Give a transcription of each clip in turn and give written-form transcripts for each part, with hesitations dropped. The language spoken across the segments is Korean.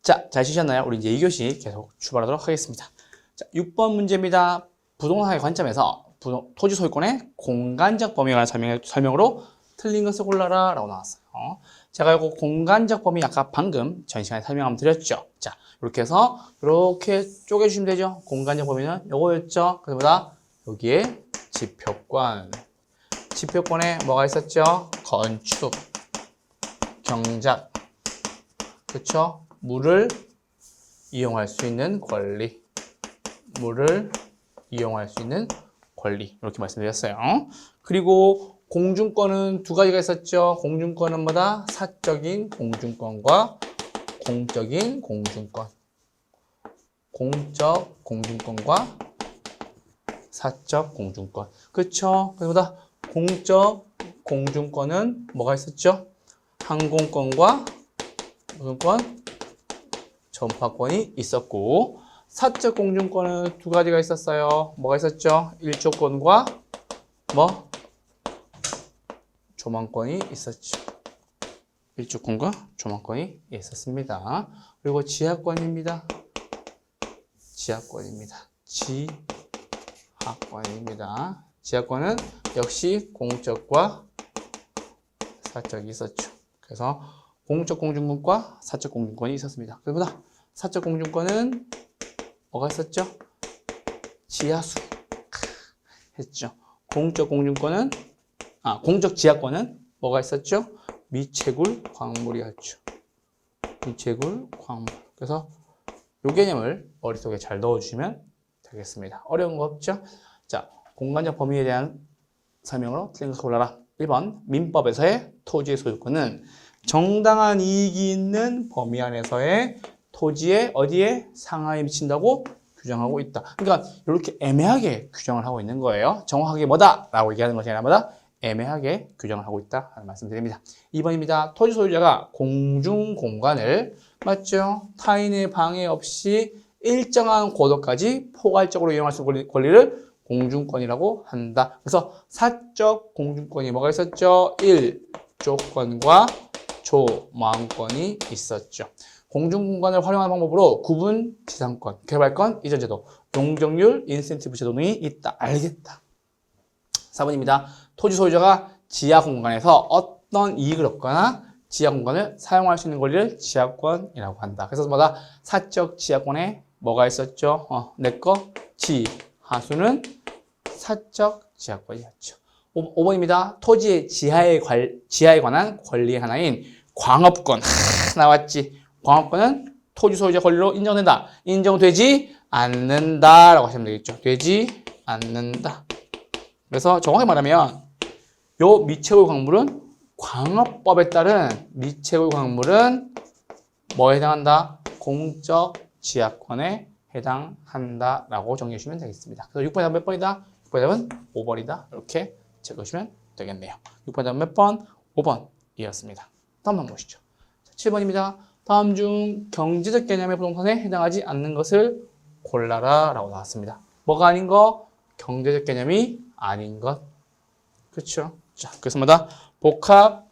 자, 잘 치셨나요? 우리 이제 2교시 계속 출발하도록 하겠습니다. 자, 6번 문제입니다. 부동산의 관점에서 토지 소유권의 공간적 범위에 관한 설명으로 틀린 것을 골라라 라고 나왔어요. 제가 이거 공간적 범위 아까 방금 전 시간에 설명 한번 드렸죠. 자, 이렇게 해서 이렇게 쪼개주시면 되죠. 공간적 범위는 요거였죠. 그보다 여기에 지표권. 지표권에 뭐가 있었죠? 건축, 경작, 그렇죠? 물을 이용할 수 있는 권리, 물을 이용할 수 있는 권리 이렇게 말씀드렸어요. 그리고 공중권은 두 가지가 있었죠. 공중권은 뭐다? 사적인 공중권과 공적인 공중권. 공적 공중권과 사적 공중권. 그렇죠? 그보다 공적 공중권은 뭐가 있었죠? 항공권과 무슨 권? 전파권이 있었고, 사적 공중권은 두 가지가 있었어요. 뭐가 있었죠? 일조권과 뭐? 조망권이 있었죠. 일조권과 조망권이 있었습니다. 그리고 지하권입니다. 지하권입니다. 지하권입니다. 지하권은 역시 공적과 사적이 있었죠. 그래서 공적 공중권과 사적 공중권이 있었습니다. 그보다 사적 공중권은 뭐가 있었죠? 지하수 했죠. 공적 공중권은 공적 지하권은 뭐가 있었죠? 미채굴 광물이었죠. 미채굴 광물. 그래서 이 개념을 머릿속에 잘 넣어주시면 되겠습니다. 어려운 거 없죠? 자, 공간적 범위에 대한 설명으로 틀린 것을 골라라. 1번 민법에서의 토지의 소유권은 정당한 이익이 있는 범위 안에서의 토지의 어디에 상하에 미친다고 규정하고 있다. 그러니까 이렇게 애매하게 규정을 하고 있는 거예요. 정확하게 뭐다? 라고 얘기하는 것이 아니라 뭐다? 애매하게 규정을 하고 있다 하는 말씀드립니다. 2번입니다. 토지 소유자가 공중 공간을 맞죠? 타인의 방해 없이 일정한 고도까지 포괄적으로 이용할 수 있는 권리를 공중권이라고 한다. 그래서 사적 공중권이 뭐가 있었죠? 1조권과 조망권이 있었죠. 공중공간을 활용하는 방법으로 구분, 지상권, 개발권, 이전제도, 용적률, 인센티브 제도 등이 있다. 알겠다. 4번입니다. 토지 소유자가 지하 공간에서 어떤 이익을 얻거나 지하 공간을 사용할 수 있는 권리를 지하권이라고 한다. 그래서 뭐다? 사적 지하권에 뭐가 있었죠? 내거 지하수는 사적 지하권이었죠. 5번입니다. 토지의 지하에 관한 권리 하나인 광업권. 나왔지. 광업권은 토지 소유자 권리로 인정된다. 인정되지 않는다라고 하시면 되겠죠. 되지 않는다. 그래서 정확히 말하면 요 미채굴 광물은 광업법에 따른 미채굴 광물은 뭐에 해당한다? 공적 지하권에 해당한다라고 정리해 주시면 되겠습니다. 그래서 6번이 몇 번이다? 6번은 5번이다. 이렇게 적으시면 되겠네요. 6번은 몇 번? 5번이었습니다. 다음 한번 보시죠. 7번입니다. 다음 중 경제적 개념의 부동산에 해당하지 않는 것을 골라라 라고 나왔습니다. 뭐가 아닌 거? 경제적 개념이 아닌 것. 그렇죠? 자, 그래서 뭐다? 복합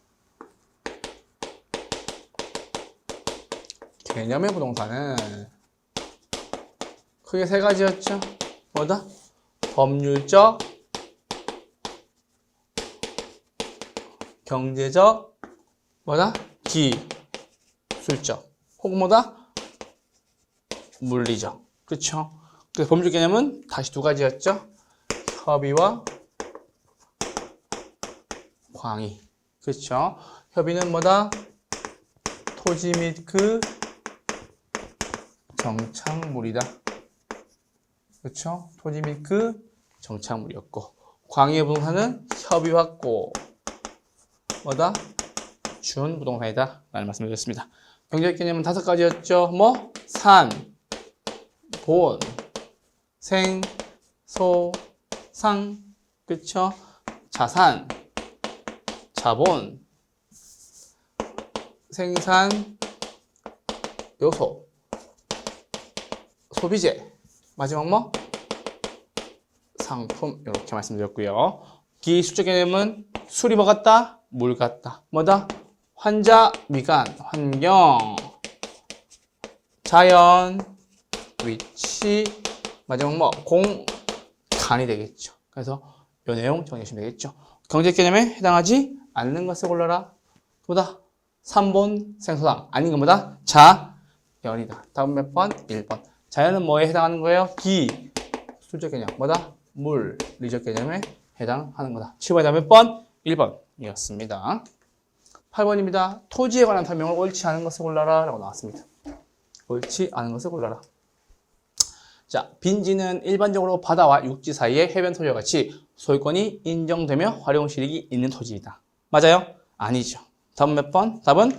개념의 부동산은 크게 세 가지였죠. 뭐다? 법률적, 경제적, 뭐다? 기술적, 혹은 뭐다? 물리적. 그렇죠? 그래서 법률 개념은 다시 두 가지였죠. 협의와 광의. 그렇죠? 협의는 뭐다? 토지 및 그 정착물이다. 그렇죠? 토지 및 그 정착물이었고, 광의의 부동산은 협의 확보, 뭐다? 준 부동산이다 라는 말씀을 드렸습니다. 경제적 개념은 다섯 가지였죠. 뭐? 산, 본, 생, 소, 상, 그쵸? 자산, 자본, 생산, 요소, 소비재, 마지막 뭐? 상품. 이렇게 말씀드렸고요. 기술적 개념은 술이 뭐 같다? 물 같다. 뭐다? 환자, 미관, 환경, 자연, 위치, 마지막 뭐 공간이 되겠죠. 그래서 이 내용 정리하시면 되겠죠. 경제 개념에 해당하지 않는 것을 골라라. 보다 3번 생소당 아닌 것보다 자연이다. 다음 몇 번? 1번. 자연은 뭐에 해당하는 거예요? 기, 술적 개념. 뭐다? 물리적 개념에 해당하는 거다. 7번이 몇 번? 1번이었습니다. 8번입니다. 토지에 관한 설명을 옳지 않은 것을 골라라 라고 나왔습니다. 옳지 않은 것을 골라라. 자, 빈지는 일반적으로 바다와 육지 사이의 해변 토지와 같이 소유권이 인정되며 활용 실익이 있는 토지이다. 맞아요? 아니죠. 다음 몇 번? 답은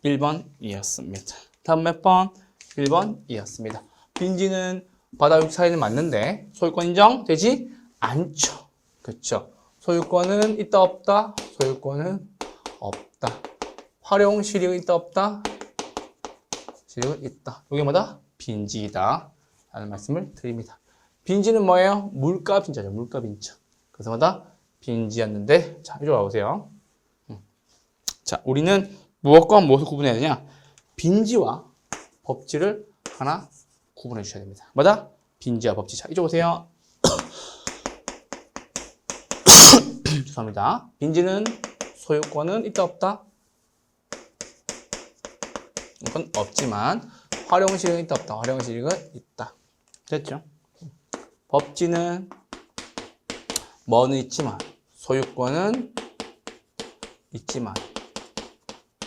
1번이었습니다. 다음 몇 번? 1번이었습니다. 빈지는 바다 육지 사이는 맞는데 소유권 인정되지 않죠. 그렇죠? 소유권은 있다 없다? 소유권은 없다. 활용 실익은 있다 없다? 실익은 있다. 이게 뭐다? 빈지이다 라는 말씀을 드립니다. 빈지는 뭐예요? 물가 빈자죠. 물가 빈자. 그래서 뭐다? 빈지였는데, 자, 이쪽으로 와보세요. 자, 우리는 무엇과 무엇을 구분해야 되냐? 빈지와 법지를 하나 구분해 주셔야 됩니다. 뭐다? 빈지와 법지. 자, 이쪽 오세요. 죄송합니다. 빈지는 소유권은 있다 없다? 이건 없지만 활용실익은 있다 없다? 활용실익은 있다. 됐죠? 법지는 뭐는 있지만 소유권은 있지만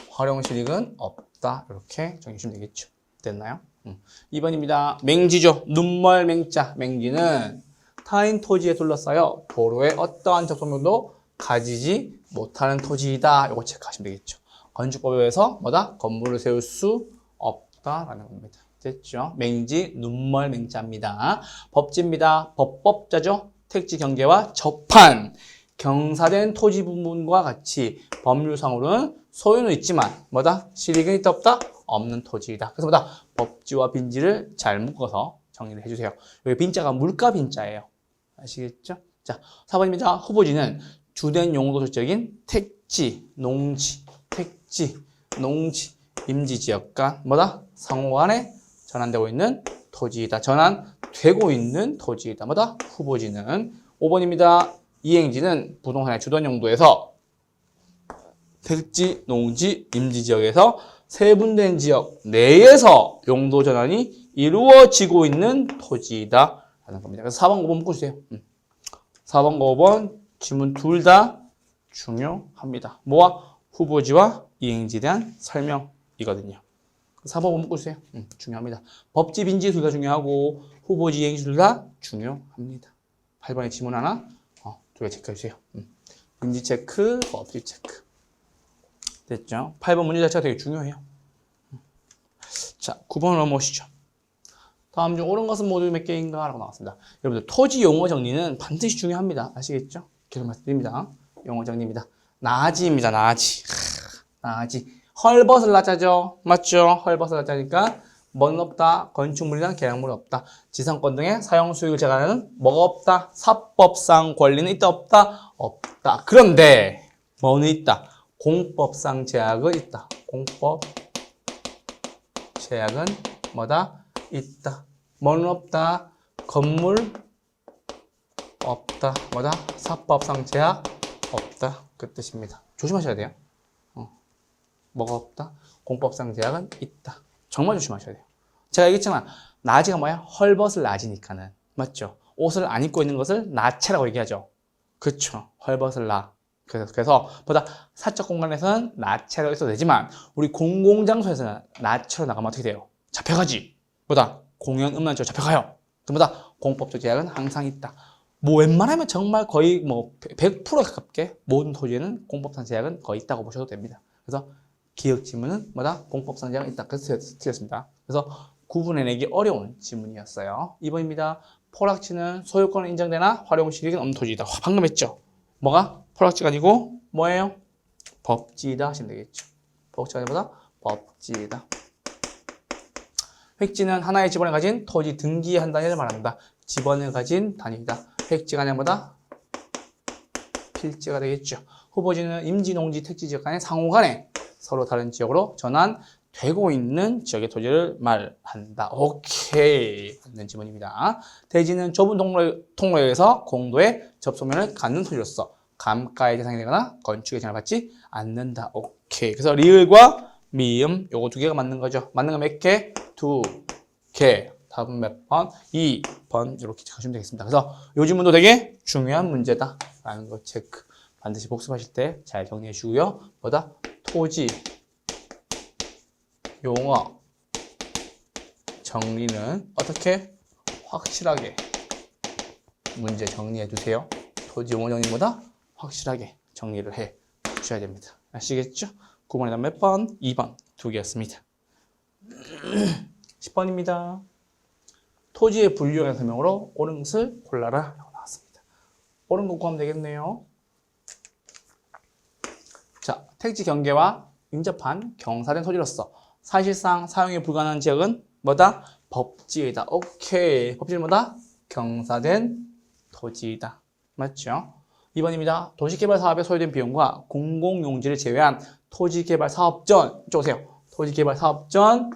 활용실익은 없다. 이렇게 정해주시면 되겠죠. 됐나요? 2번입니다. 맹지죠. 눈멀 맹자. 맹지는 타인 토지에 둘러싸여 도로에 어떠한 접근도 가지지 못하는 토지이다. 이거 체크하시면 되겠죠. 건축법에 의해서 뭐다? 건물을 세울 수 없다라는 겁니다. 됐죠? 맹지, 눈멀 맹자입니다. 법지입니다. 법법자죠. 택지 경계와 접한 경사된 토지 부분과 같이 법률상으로는 소유는 있지만 뭐다? 실익은 있다 없다? 없는 토지이다. 그래서 뭐다? 법지와 빈지를 잘 묶어서 정리를 해주세요. 여기 빈자가 물가 빈자예요. 아시겠죠? 자, 4번입니다. 후보지는 주된 용도 설정인 택지, 농지, 임지지역과 뭐다? 상호간에 전환되고 있는 토지이다. 전환되고 있는 토지이다. 뭐다? 후보지는. 5번입니다. 이행지는 부동산의 주된 용도에서 택지, 농지, 임지지역에서 세분된 지역 내에서 용도 전환이 이루어지고 있는 토지이다. 라는 겁니다. 그래서 4번, 5번 묶어주세요. 4번과 5번 지문 둘 다 중요합니다. 뭐와? 후보지와 이행지에 대한 설명이거든요. 4번, 5번 묶어주세요. 중요합니다. 법지, 빈지 둘 다 중요하고 후보지, 이행지 둘 다 중요합니다. 8번에 지문 하나, 두 개 체크해주세요. 빈지 체크, 법지 체크. 됐죠? 8번 문제 자체가 되게 중요해요. 자, 9번으로 넘어오시죠. 다음 중 옳은 것은 모두 몇 개인가? 라고 나왔습니다. 여러분들, 토지 용어 정리는 반드시 중요합니다. 아시겠죠? 계속 말씀드립니다. 용어 정리입니다. 나지입니다. 나지. 나지. 헐벗을 나자죠. 맞죠? 헐벗을 나자니까 뭐는 없다. 건축물이나 계약물은 없다. 지상권 등의 사용 수익을 제한하는 뭐가 없다. 사법상 권리는 있다 없다? 없다. 그런데 뭐는 있다. 공법상 제약은 있다. 공법 제약은 뭐다? 있다. 뭐는 없다? 건물 없다. 뭐다? 사법상 제약 없다. 그 뜻입니다. 조심하셔야 돼요. 뭐가 없다? 공법상 제약은 있다. 정말 조심하셔야 돼요. 제가 얘기했잖아. 나지가 뭐야? 헐벗을 나지니까는. 맞죠? 옷을 안 입고 있는 것을 나체라고 얘기하죠. 그쵸? 헐벗을 나. 그래서 보다 사적 공간에서는 나체로 있어도 되지만 우리 공공장소에서는 나체로 나가면 어떻게 돼요? 잡혀가지. 보다 공연 음란죄로 잡혀가요. 그보다 공법적 제약은 항상 있다. 뭐 웬만하면 정말 거의 뭐 100% 가깝게 모든 토지에는 공법상 제약은 거의 있다고 보셔도 됩니다. 그래서 기억 지문은 뭐다? 공법상 제약은 있다. 그래서 틀렸습니다. 그래서 구분해내기 어려운 지문이었어요. 2번입니다. 포락지는 소유권은 인정되나 활용 실익은 없는 토지이다. 방금 했죠? 뭐가? 포락지가 아니고 뭐예요? 법지이다 하시면 되겠죠. 포락지가 아니보다 법지이다. 획지는 하나의 지번을 가진 토지 등기의 한 단위를 말합니다. 지번을 가진 단위이다. 획지가 아니보다 필지가 되겠죠. 후보지는 임지, 농지, 택지 지역 간의 상호 간에 서로 다른 지역으로 전환되고 되고 있는 지역의 토지를 말한다. 오케이. 맞는 지문입니다. 대지는 좁은 통로에서 공도의 접속면을 갖는 토지로서 감가의 대상이 되거나 건축의 제한을 받지 않는다. 오케이. 그래서 리을과 미음 요거 두 개가 맞는 거죠. 맞는 거 몇 개? 두 개. 답은 몇 번? 2번 이렇게 하시면 되겠습니다. 그래서 요 지문도 되게 중요한 문제다라는 거 체크. 반드시 복습하실 때 잘 정리해 주고요. 뭐다? 토지, 용어, 정리는 어떻게? 확실하게 문제 정리해 주세요. 토지, 용어 정리보다 확실하게 정리를 해 주셔야 됩니다. 아시겠죠? 9번에 몇 번? 2번 두 개였습니다. 10번입니다. 토지의 분류형 설명으로 옳은 것을 골라라 라고 나왔습니다. 옳은 거 구하면 되겠네요. 자, 택지 경계와 인접한 경사된 토지로서 사실상 사용이 불가능한 지역은 뭐다? 법지이다. 오케이. 법지는 뭐다? 경사된 토지이다. 맞죠? 2번입니다. 도시개발 사업에 소요된 비용과 공공용지를 제외한 토지개발 사업 전, 이쪽 오세요. 토지개발 사업 전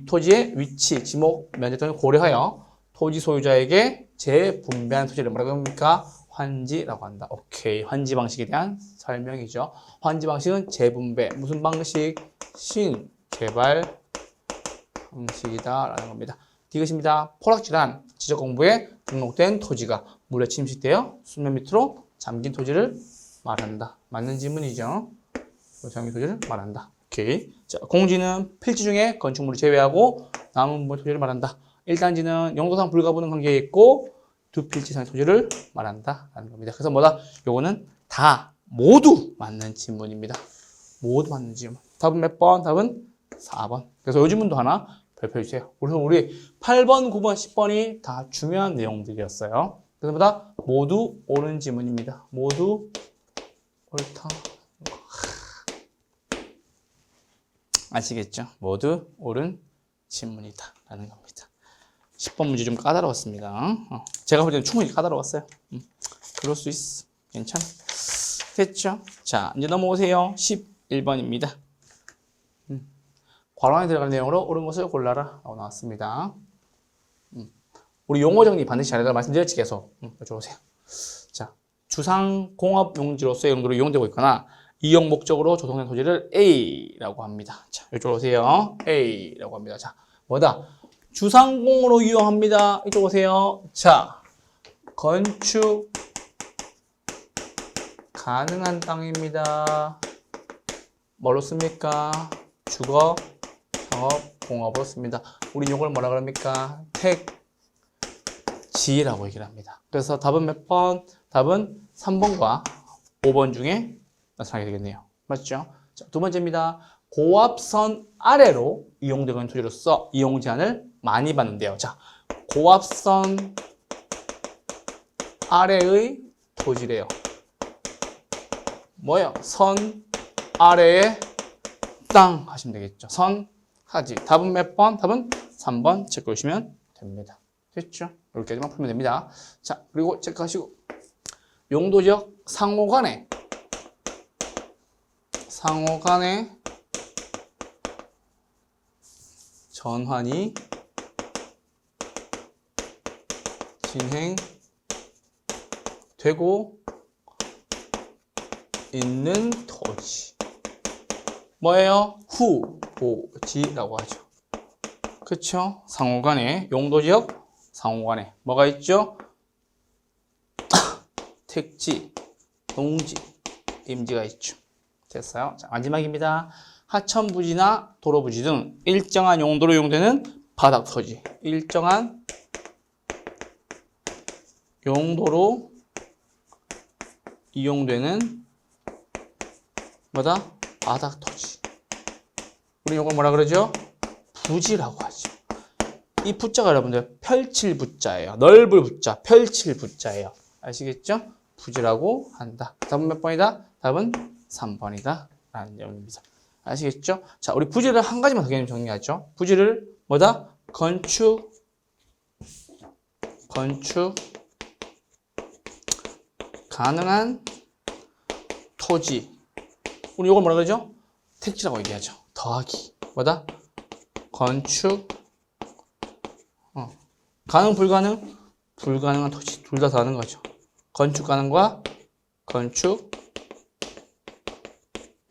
토지의 위치, 지목, 면적 등을 고려하여 토지 소유자에게 재분배한 토지를 뭐라고 합니까? 환지라고 한다. 오케이. 환지 방식에 대한 설명이죠. 환지 방식은 재분배. 무슨 방식? 신개발 방식이다라는 겁니다. 디귿입니다. 포락질한 지적 공부에 등록된 토지가 물에 침식되어 수면 밑으로 잠긴 토지를 말한다. 맞는 지문이죠. 잠긴 토지를 말한다. 오케이. 자, 공지는 필지 중에 건축물을 제외하고 남은 부분 토지를 말한다. 1단지는 용도상 불가분은 관계에 있고 두 필지 이상의 토지를 말한다 라는 겁니다. 그래서 뭐다? 요거는 다 모두 맞는 지문입니다. 모두 맞는 지문. 답은 몇 번? 답은 4번. 그래서 요 지문도 하나 발표해 주세요. 그래서 우리 8번, 9번, 10번이 다 중요한 내용들이었어요. 그래서 뭐다? 모두 옳은 지문입니다. 모두 옳다. 아시겠죠? 모두 옳은 지문이다 라는 겁니다. 10번 문제 좀 까다로웠습니다. 제가 볼 때는 충분히 까다로웠어요. 그럴 수 있어. 괜찮아. 됐죠? 자, 이제 넘어오세요. 11번입니다. 괄호 안에 들어가는 내용으로 옳은 것을 골라라 라고 나왔습니다. 우리 용어 정리 반드시 잘해달라 말씀드렸지 계속. 이쪽으로 오세요. 자, 주상공업용지로서의 용도로 이용되고 있거나 이용 목적으로 조성된 토지를 A라고 합니다. 자, 이쪽으로 오세요. A라고 합니다. 자, 뭐다? 주상공으로 이용합니다. 이쪽 오세요. 자, 건축 가능한 땅입니다. 뭘로 씁니까? 주거, 상업, 공업으로 씁니다. 우리 이걸 뭐라 그럽니까? 택지라고 얘기를 합니다. 그래서 답은 몇 번? 답은 3번과 5번 중에 나타나게 되겠네요. 맞죠? 자, 두 번째입니다. 고압선 아래로 이용되고 있는 토지로서 이용 제한을 많이 받는데요. 자, 고압선 아래의 토지래요. 뭐예요? 선 아래의 땅 하시면 되겠죠. 선 하지. 답은 몇 번? 답은 3번 체크하시면 됩니다. 됐죠? 여기까지만 풀면 됩니다. 자, 그리고 체크하시고 용도지역 상호간에 전환이 진행되고 있는 토지. 뭐예요? 후보지라고 하죠. 그쵸? 상호간에, 용도지역 상호간에 뭐가 있죠? 택지, 농지, 임지가 있죠. 됐어요? 자, 마지막입니다. 하천부지나 도로부지 등 일정한 용도로 이용되는 바닥토지. 일정한 용도로 이용되는 뭐다? 바닥토지. 우리 이걸 뭐라 그러죠? 부지라고 하죠. 이 부자가 여러분들 펼칠 부자예요. 넓을 부자, 펼칠 부자예요. 아시겠죠? 부지라고 한다. 답은 몇 번이다? 답은 3번이다. 라는 내용입니다. 아시겠죠? 자, 우리 부지를 한 가지만 더 개념 정리하죠. 부지를 뭐다? 건축 가능한 토지. 우리 이걸 뭐라 그러죠? 택지라고 얘기하죠. 더하기. 뭐다? 건축, 가능, 불가능? 불가능한 토지. 둘 다 다른 거죠. 건축 가능과 건축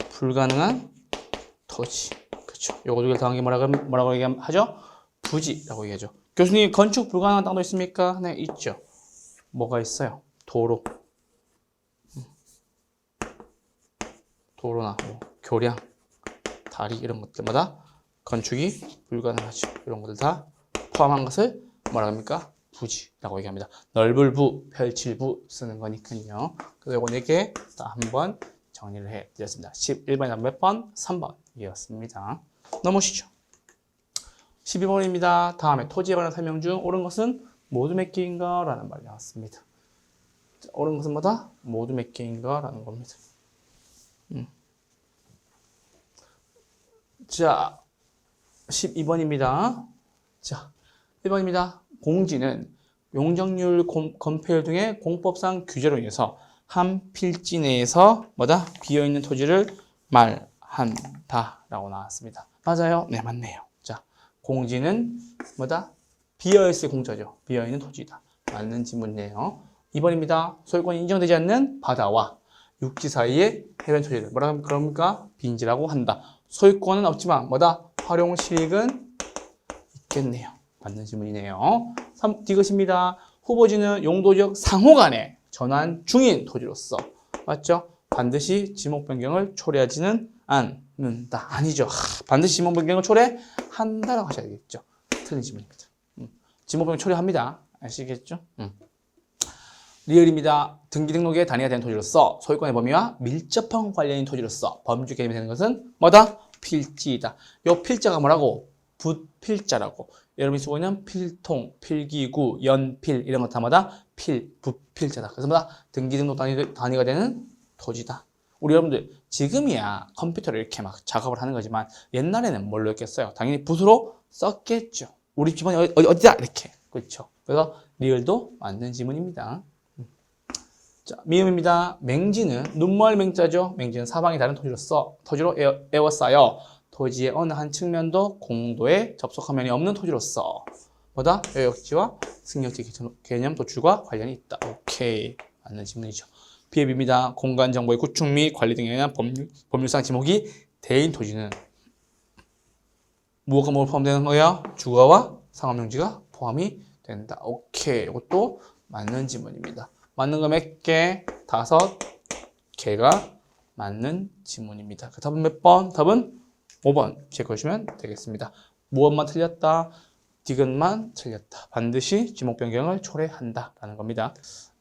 불가능한 토지. 그렇죠. 요거 두 개 더한 게 뭐라고 얘기하죠? 부지라고 얘기하죠. 교수님, 건축 불가능한 땅도 있습니까? 네, 있죠. 뭐가 있어요? 도로. 도로나 뭐 교량, 다리 이런 것들마다 건축이 불가능하죠. 이런 것들 다 포함한 것을 뭐라고 합니까? 부지라고 얘기합니다. 넓을 부, 펼칠 부 쓰는 거니까요. 그래서 요거 4개 다 한번 정리를 해드렸습니다. 11번이 몇 번? 3번이었습니다. 넘으시죠. 12번입니다. 다음에 토지에 관한 설명 중 옳은 것은 모두 몇 개인가? 라는 말이 나왔습니다. 옳은 것은 뭐다? 모두 몇 개인가? 라는 겁니다. 자, 12번입니다. 자, 1번입니다. 공지는 용적률, 건폐율 등의 공법상 규제로 인해서 한 필지 내에서 뭐다? 비어있는 토지를 말한다 라고 나왔습니다. 맞아요? 네, 맞네요. 자, 공지는 뭐다? 비어있을 공짜죠. 비어있는 토지다. 맞는 지문이네요. 2번입니다. 소유권이 인정되지 않는 바다와 육지 사이의 해변 토지를 뭐라고 그럽니까? 빈지라고 한다. 소유권은 없지만 뭐다? 활용 실익은 있겠네요. 맞는 질문이네요. 3, 이것입니다. 후보지는 용도적 상호 간에 전환 중인 토지로서 맞죠? 반드시 지목 변경을 초래하지는 않는다. 아니죠. 반드시 지목 변경을 초래한다라고 하셔야 되겠죠. 틀린 질문입니다. 지목 변경 초래합니다. 아시겠죠? 리을입니다. 등기 등록의 단위가 되는 토지로서 소유권의 범위와 밀접한 관련인 토지로서 범주 개념이 되는 것은 뭐다? 필지이다. 요 필자가 뭐라고? 붓필자라고. 여러분이 쓰고 있는 필통, 필기구, 연필 이런 것 다 뭐다? 붓필자다. 그래서 뭐다? 등기 등록 단위가 되는 토지다. 우리 여러분들 지금이야 컴퓨터로 이렇게 막 작업을 하는 거지만 옛날에는 뭘로 했겠어요? 당연히 붓으로 썼겠죠. 우리 집안이 어디다? 이렇게. 그렇죠. 그래서 리을도 맞는 지문입니다. 자, 미음입니다. 맹지는 눈멀 맹자죠. 맹지는 사방이 다른 토지로 에워싸여 토지의 어느 한 측면도 공도에 접속한 면이 없는 토지로서 뭐다? 여역지와 승역지 개념 도출과 관련이 있다. 오케이. 맞는 질문이죠. 비앱입니다. 공간 정보의 구축 및 관리 등에 의한 법률상 지목이 대인 토지는 무엇과 무엇 포함되는 거야? 주거와 상업용지가 포함이 된다. 오케이. 이것도 맞는 지문입니다. 맞는 거 몇 개? 5개가 맞는 지문입니다. 그 답은 몇 번? 답은 5번 체크해주시면 되겠습니다. 무엇만 틀렸다? 디귿만 틀렸다. 반드시 지목 변경을 초래한다 라는 겁니다.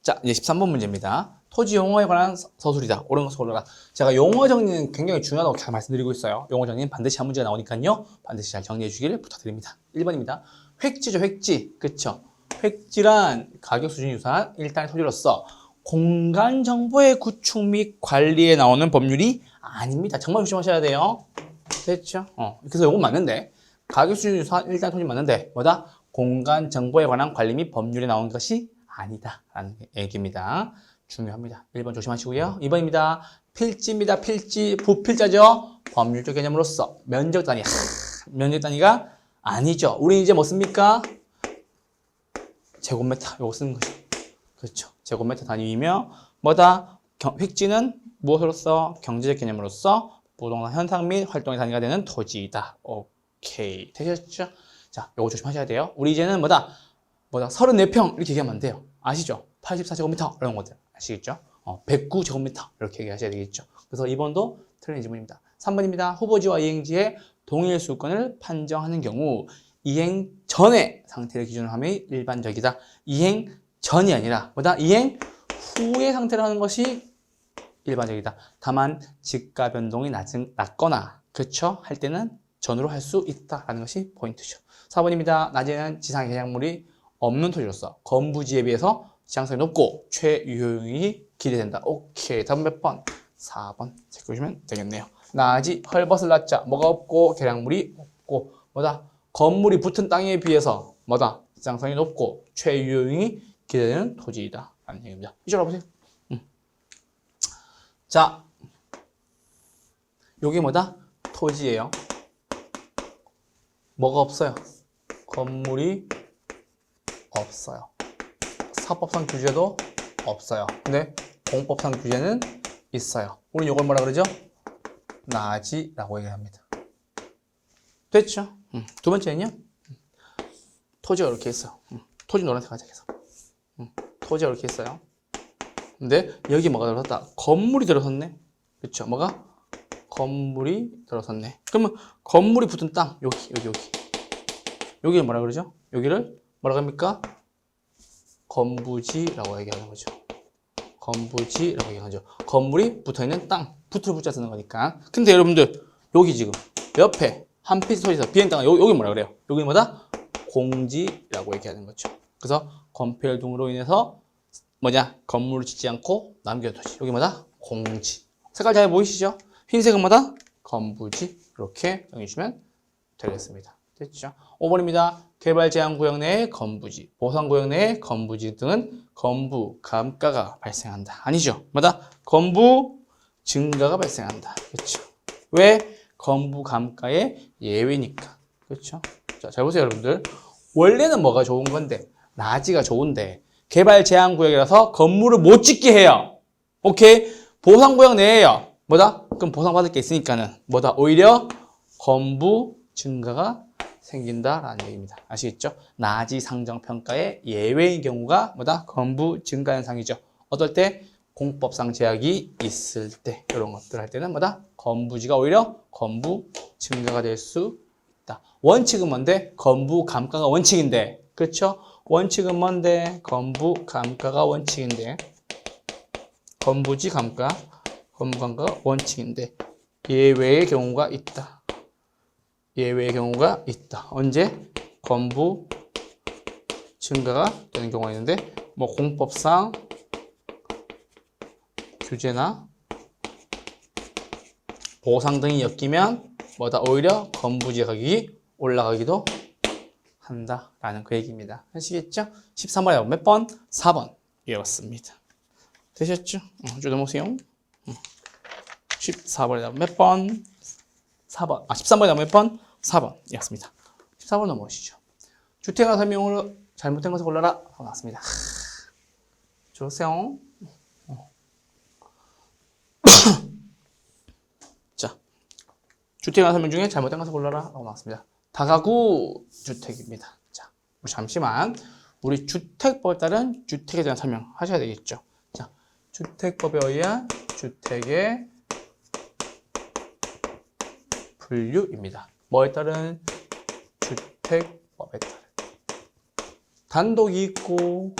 자, 이제 13번 문제입니다. 토지 용어에 관한 서술이다. 옳은 것을 골라라. 제가 용어 정리는 굉장히 중요하다고 잘 말씀드리고 있어요. 용어 정리는 반드시 한 문제가 나오니까요. 반드시 잘 정리해 주기를 부탁드립니다. 1번입니다. 획지죠, 획지. 그쵸? 획지란 가격 수준이 유사한 일단의 토지로서 공간 정보의 구축 및 관리에 나오는 법률이 아닙니다. 정말 조심하셔야 돼요. 됐죠? 그래서 이건 맞는데 가격 수준이 유사한 일단의 토지 맞는데 뭐다? 공간 정보에 관한 관리 및 법률에 나온 것이 아니다 라는 얘기입니다. 중요합니다. 1번 조심하시고요. 2번입니다. 필지입니다. 필지, 부필자죠? 법률적 개념으로서 면적 단위. 면적 단위가 아니죠. 우리 이제 뭐 씁니까? 제곱미터 요거 쓰는 거죠. 그렇죠. 제곱미터 단위이며 뭐다? 획지는 무엇으로서? 경제적 개념으로서 부동산 현상 및 활동의 단위가 되는 토지이다. 오케이. 되셨죠? 자, 요거 조심하셔야 돼요. 우리 이제는 뭐다? 34평 이렇게 얘기하면 안 돼요. 아시죠? 84제곱미터 이런 것들 아시겠죠? 109제곱미터 이렇게 얘기하셔야 되겠죠. 그래서 2번도 틀린 지문입니다. 3번입니다. 후보지와 이행지의 동일 수권을 판정하는 경우 이행 전의 상태를 기준으로 함이 일반적이다. 이행 전이 아니라 뭐다? 이행 후의 상태를 하는 것이 일반적이다. 다만 지가 변동이 낮거나 그쵸? 할 때는 전으로 할 수 있다라는 것이 포인트죠. 4번입니다. 낮에는 지상 해양물이 없는 토지로서 건부지에 비해서 지상성이 높고 최유효율이 기대된다. 오케이. 답은 몇 번? 4번 체크해주시면 되겠네요. 낮이 헐벗을 낮자 뭐가 없고 계량물이 없고 뭐다? 건물이 붙은 땅에 비해서 뭐다? 지상성이 높고 최유효율이 기대되는 토지이다. 라는 얘기입니다. 이쪽으로 보세요. 자, 요게 뭐다? 토지예요. 뭐가 없어요? 건물이 없어요. 사법상 규제도 없어요. 근데 공법상 규제는 있어요. 우리 이걸 뭐라 그러죠? 나지라고 얘기합니다. 됐죠? 두 번째는요. 토지가 이렇게 있어요. 토지 노란색 가작해서. 토지가 이렇게 있어요. 근데 여기 뭐가 들어섰다? 건물이 들어섰네. 그렇죠? 뭐가? 건물이 들어섰네. 그러면 건물이 붙은 땅 여기. 여기를 뭐라 그러죠? 여기를 뭐라 합니까? 건부지라고 얘기하는 거죠. 건부지라고 얘기하죠. 건물이 붙어있는 땅. 붙을 붙자 쓰는 거니까. 근데 여러분들 여기 지금 옆에 한 피스 토지에서 비행 땅은 여기 뭐라 그래요? 여기 뭐다? 공지라고 얘기하는 거죠. 그래서 건폐율 등으로 인해서 뭐냐? 건물을 짓지 않고 남겨둔 토지. 여기 뭐다? 공지. 색깔 잘 보이시죠? 흰색은 뭐다? 건부지. 이렇게 정해주시면 되겠습니다. 됐죠? 5번입니다. 개발제한구역 내의 건부지, 보상구역 내의 건부지 등은 건부 감가가 발생한다. 아니죠? 뭐다? 건부 증가가 발생한다. 그렇죠? 왜? 건부 감가의 예외니까. 그렇죠? 자, 잘 보세요, 여러분들. 원래는 뭐가 좋은 건데, 나지가 좋은데, 개발제한구역이라서 건물을 못 짓게 해요. 오케이? 보상구역 내에요. 뭐다? 그럼 보상받을 게 있으니까는 뭐다? 오히려 건부 증가가 생긴다라는 얘기입니다. 아시겠죠? 나지 상정평가의 예외인 경우가 뭐다? 건부 증가 현상이죠. 어떨 때? 공법상 제약이 있을 때 이런 것들 할 때는 뭐다? 건부지가 오히려 건부 증가가 될 수 있다. 원칙은 뭔데? 건부 감가가 원칙인데 그렇죠? 원칙은 뭔데? 건부 감가가 원칙인데 건부지 감가, 건부 감가가 원칙인데 예외의 경우가 있다. 예외의 경우가 있다. 언제? 건부 증가가 되는 경우가 있는데 뭐 공법상 규제나 보상 등이 엮이면 뭐다? 오히려 건부지 가격이 올라가기도 한다라는 그 얘기입니다. 아시겠죠? 13번에 몇 번? 4번 이었습니다. 되셨죠? 쭉 넘어오세요. 14번에 몇 번? 4번. 13번에 몇 번? 4번 이었습니다. 14번 넘어오시죠. 주택화 설명으로 잘못된 것을 골라라 하고 나왔습니다. 좋으세요. 자, 주택화 설명 중에 잘못된 것을 골라라 하고 나왔습니다. 다가구 주택입니다. 자, 우리 잠시만 우리 주택법에 따른 주택에 대한 설명 하셔야 되겠죠. 자, 주택법에 의한 주택의 분류입니다. 뭐에 따른? 주택법에 따른. 단독이 있고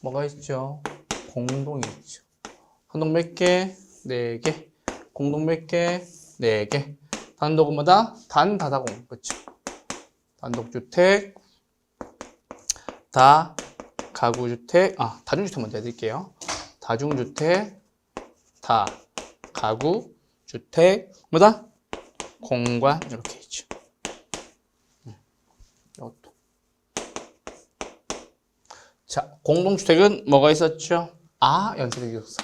뭐가 있죠? 공동이 있죠. 단독 몇 개? 4개. 공동 몇 개? 4개. 단독은 뭐다? 단다다공. 그렇죠? 단독주택, 다가구주택, 다중주택 먼저 해드릴게요. 다중주택, 다가구주택, 뭐다? 공관, 이렇게 있죠. 이것도. 자, 공동주택은 뭐가 있었죠? 연세대 기숙사,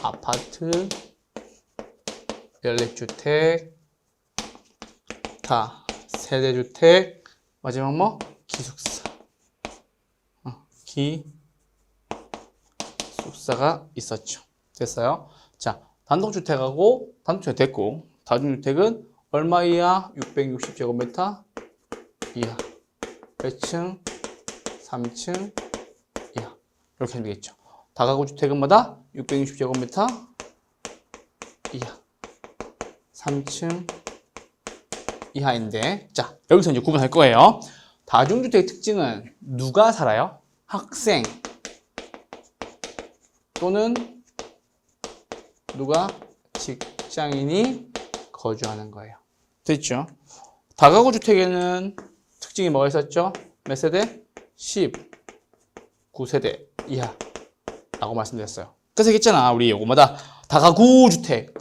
아파트, 연립주택, 세대주택, 마지막 뭐? 기숙사. 기숙사가 있었죠. 됐어요? 자, 단독주택하고 단독주택 됐고, 다중주택은 얼마 이하? 660제곱미터 이하. 몇 층? 3층 이하. 이렇게 하면 되겠죠. 다가구주택은 뭐다? 660제곱미터 이하. 3층 이하인데, 자, 여기서 이제 구분할 거예요. 다중주택의 특징은 누가 살아요? 학생 또는 누가? 직장인이 거주하는 거예요. 됐죠? 다가구주택에는 특징이 뭐가 있었죠? 몇 세대? 19세대 이하라고 말씀드렸어요. 그래서 얘기했잖아. 우리 요거마다 다가구주택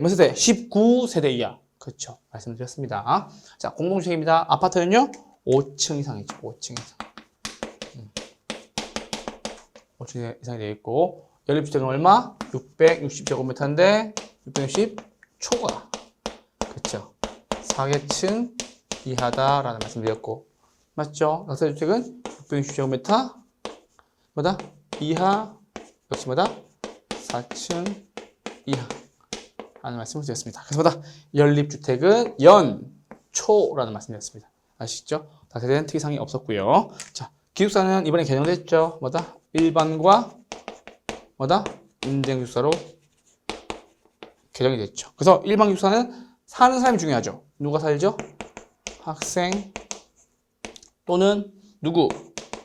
몇 세대? 19세대 이하. 그렇죠. 말씀드렸습니다. 자, 공동주택입니다. 아파트는요? 5층 이상이죠. 5층 이상. 5층 이상이 되어 있고, 연립주택은 얼마? 660제곱미터인데 660 초과. 4계층 이하다라는 말씀드렸고, 맞죠? 다세대주택은 660제곱미터 뭐다? 이하 역시 뭐다? 4층 이하 라는 말씀을 드렸습니다. 그래서 뭐다? 연립주택은 연초라는 말씀드렸습니다. 아시죠? 다세대는 특이사항이 없었고요. 자, 기숙사는 이번에 개정됐죠? 뭐다? 일반과 뭐다? 임대기숙사로 개정이 됐죠. 그래서 일반 기숙사는 사는 사람이 중요하죠. 누가 살죠? 학생 또는 누구?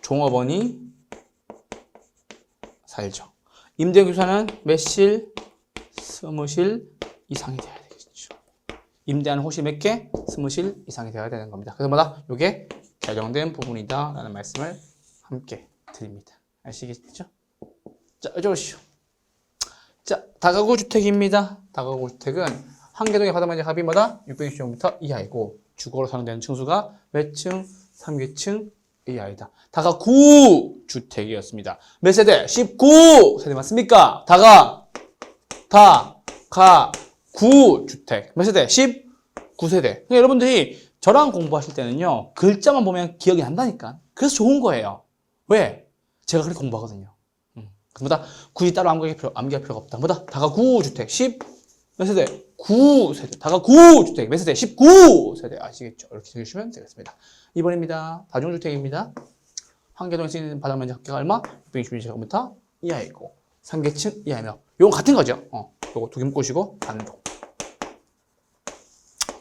종업원이 살죠. 임대기숙사는 몇 실? 20실 이상이 돼야 되겠죠. 임대하는 호실 몇 개? 20실 이상이 돼야 되는 겁니다. 그래서 뭐다? 이게 개정된 부분이다 라는 말씀을 함께 드립니다. 아시겠죠? 자, 이쪽으로 오시죠. 자, 다가구 주택입니다. 다가구 주택은 한 개동의 바닥면적 합이 뭐다? 660제곱미터 이하이고 주거로 사용되는 층수가 몇 층? 3계층 이하이다. 다가구 주택이었습니다. 몇 세대? 19세대 맞습니까? 다가구 주택. 몇 세대? 19세대. 그러니까 여러분들이 저랑 공부하실 때는요, 글자만 보면 기억이 난다니까. 그래서 좋은 거예요. 왜? 제가 그렇게 공부하거든요. 뭐다? 굳이 따로 암기할 필요가 없다. 뭐다? 다가구 주택 10몇 세대? 9세대. 다가구 주택 몇 세대? 19세대. 아시겠죠? 이렇게 적으시면 되겠습니다. 2번입니다. 다중주택입니다. 한 개동에 쓰이는 바닥 면적 합계가 얼마? 660제곱미터 이하이고 3계층 이하이며 이건 같은 거죠. 요거 두 개 묶으시고 단독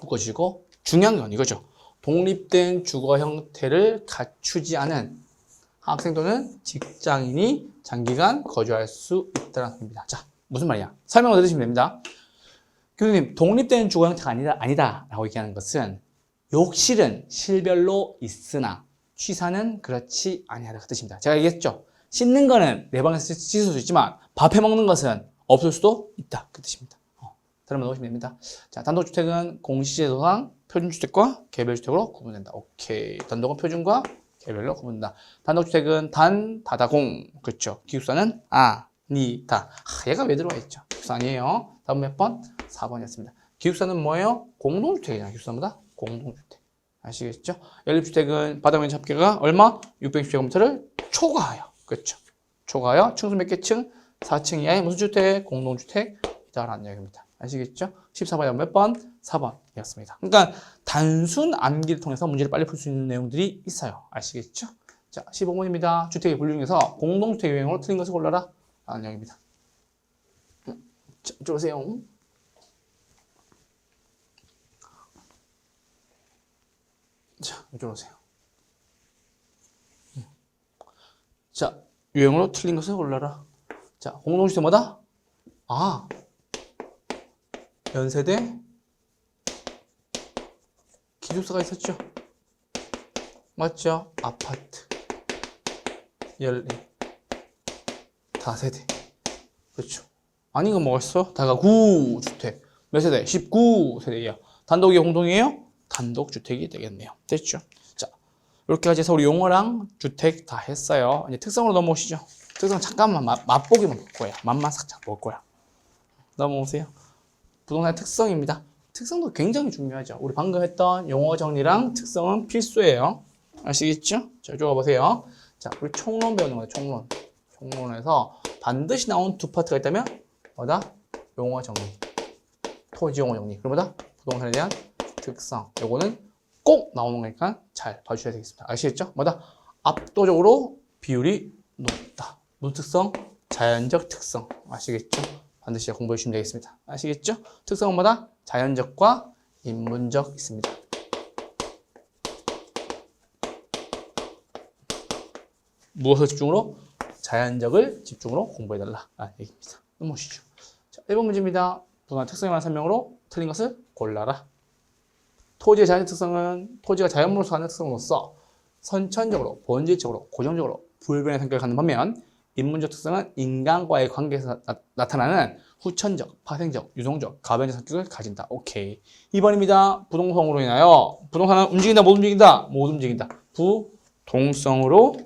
묶으시고 중요한 건 이거죠. 독립된 주거 형태를 갖추지 않은 학생 또는 직장인이 장기간 거주할 수 있다는 겁니다. 자, 무슨 말이야? 설명을 들으시면 됩니다. 교수님, 독립된 주거 형태가 아니다 라고 얘기하는 것은 욕실은 실별로 있으나 취사는 그렇지 아니하다 그 뜻입니다. 제가 얘기했죠. 씻는 거는 내 방에서 씻을 수 있지만 밥해 먹는 것은 없을 수도 있다 그 뜻입니다. 들어만 넣으시면 됩니다. 자, 단독주택은 공시제도상 표준주택과 개별주택으로 구분된다. 오케이. 단독은 표준과 개별로 구분된다. 단독주택은 단, 다다공. 그렇죠. 기숙사는 아니다. 얘가 왜 들어와 있죠? 기숙사 아니에요. 다음 몇 번? 4번이었습니다. 기숙사는 뭐예요? 공동주택이잖아요. 기숙사보다 공동주택. 아시겠죠? 연립주택은 바닥면적 합계가 얼마? 660제곱미터를 초과하여. 그렇죠. 초과하여 층수 몇 개 층? 4층 이하의 무슨 주택? 공동주택이다라는 이야기입니다. 아시겠죠? 14번이 몇 번? 4번이었습니다. 그러니까 단순 암기를 통해서 문제를 빨리 풀 수 있는 내용들이 있어요. 아시겠죠? 자, 15번입니다. 주택의 분류 중에서 공동주택 유형으로 틀린 것을 골라라 라는 내용입니다. 자, 이쪽으로 오세요. 자, 이쪽으로 오세요. 자, 유형으로 틀린 것을 골라라. 자, 공동주택 뭐다? 연세대 기숙사가 있었죠. 맞죠? 아파트 연립 다세대. 그렇죠. 아니 이거 뭐였어? 다가구 주택 몇 세대? 19세대예요. 단독이 공동이에요? 단독주택이 되겠네요. 됐죠? 자, 이렇게까지 해서 우리 용어랑 주택 다 했어요. 이제 특성으로 넘어오시죠. 특성 잠깐만 맛보기만 볼 거야. 맛만 살짝 볼 거야. 넘어오세요. 부동산의 특성입니다. 특성도 굉장히 중요하죠. 우리 방금 했던 용어 정리랑 특성은 필수예요. 아시겠죠? 자, 이쪽으로 보세요. 자, 우리 총론 배우는 거예요. 총론. 총론에서 반드시 나온 두 파트가 있다면 뭐다? 용어 정리. 토지 용어 정리. 그리고 뭐다? 부동산에 대한 특성. 요거는 꼭 나오는 거니까 잘 봐주셔야 되겠습니다. 아시겠죠? 뭐다? 압도적으로 비율이 높다. 무슨 특성? 자연적 특성. 아시겠죠? 반드시 공부해 주시면 되겠습니다. 아시겠죠? 특성은 뭐다? 자연적과 인문적 있습니다. 무엇을 집중으로? 자연적을 집중으로 공부해달라. 얘기입니다. 넘어오시죠. 자, 1번 문제입니다. 부동산 특성에 관한 설명으로 틀린 것을 골라라. 토지의 자연적 특성은 토지가 자연물로서 가는 특성으로서 선천적으로, 본질적으로, 고정적으로 불변의 성격을 갖는 반면 인문적 특성은 인간과의 관계에서 나타나는 후천적, 파생적, 유동적, 가변적 성격을 가진다. 오케이. 2번입니다. 부동성으로 인하여 부동산은 움직인다, 못 움직인다? 못 움직인다. 부동성으로